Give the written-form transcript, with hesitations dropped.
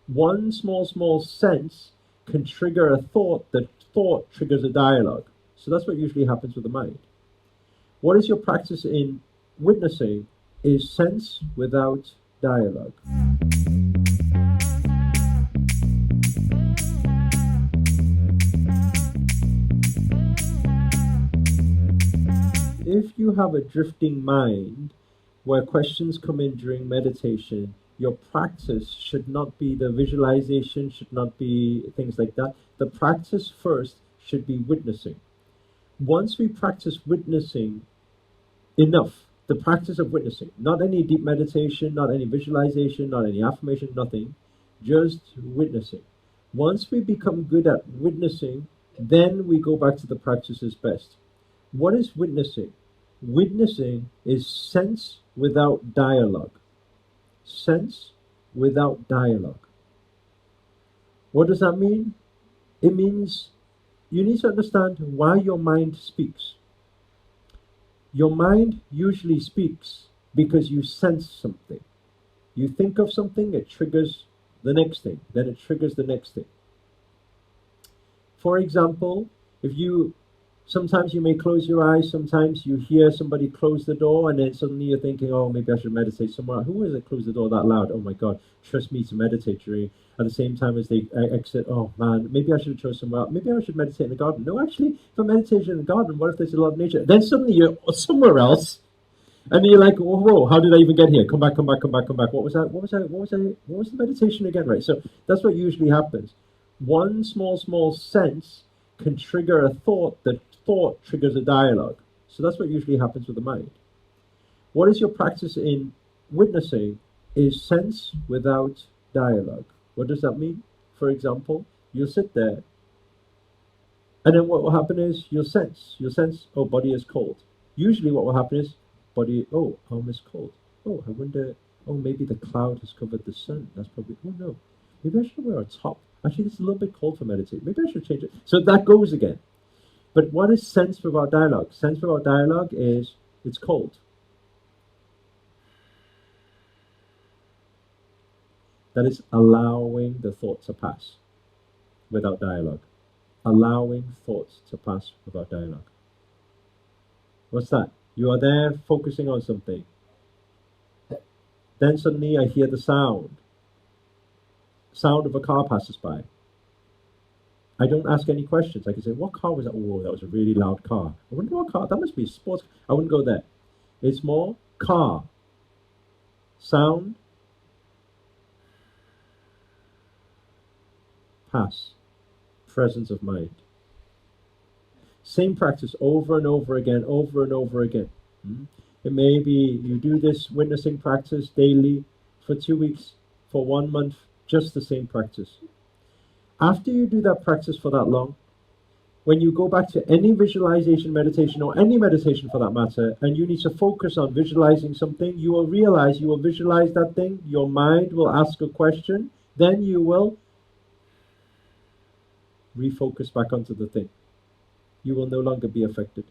One small sense can trigger a thought. That thought triggers a dialogue. So that's what usually happens with the mind. What is your practice in witnessing is sense without dialogue. If you have a drifting mind where questions come in during meditation, your practice should not be the visualization, should not be things like that. The practice first should be witnessing. Once we practice witnessing enough, the practice of witnessing, not any deep meditation, not any visualization, not any affirmation, nothing, just witnessing. Once we become good at witnessing, then we go back to the practices best. What is witnessing? Witnessing is sense without dialogue. Sense without dialogue. What does that mean? It means you need to understand why your mind speaks. Your mind usually speaks because you sense something. You think of something, it triggers the next thing, then it triggers the next thing. For example, sometimes you may close your eyes, sometimes you hear somebody close the door, and then suddenly you're thinking, oh, maybe I should meditate somewhere. Who is it close the door that loud? Oh my God, trust me to meditate during. At the same time as they exit, oh man, maybe I should have chosen somewhere else. Maybe I should meditate in the garden. No, actually, if I meditate in the garden, what if there's a lot of nature? Then suddenly you're somewhere else, and you're like, whoa, how did I even get here? Come back. What was that? What was the meditation again? Right. So that's what usually happens. One small sense can trigger a thought. That thought triggers a dialogue. So that's what usually happens with the mind. What is your practice in witnessing is sense without dialogue. What does that mean? For example, you'll sit there, and then what will happen is you'll sense, oh, body is cold. Usually what will happen is body, oh, arm is cold. Oh, I wonder, oh, maybe the cloud has covered the sun. That's probably, oh no, maybe I should wear a top. Actually, it's a little bit cold for meditation. Maybe I should change it. So that goes again. But what is sense without dialogue? Sense without dialogue is it's cold. That is allowing the thought to pass without dialogue. Allowing thoughts to pass without dialogue. What's that? You are there focusing on something. Then suddenly I hear the sound. Sound of a car passes by. I don't ask any questions. I can say, what car was that? Oh, that was a really loud car. I wonder what car. That must be a sports car. I wouldn't go there. It's more car. Sound. Pass. Presence of mind. Same practice over and over again, over and over again. It may be you do this witnessing practice daily for 2 weeks, for 1 month, just the same practice. After you do that practice for that long, when you go back to any visualization meditation or any meditation for that matter, and you need to focus on visualizing something, you will realize you will visualize that thing, your mind will ask a question, then you will refocus back onto the thing. You will no longer be affected.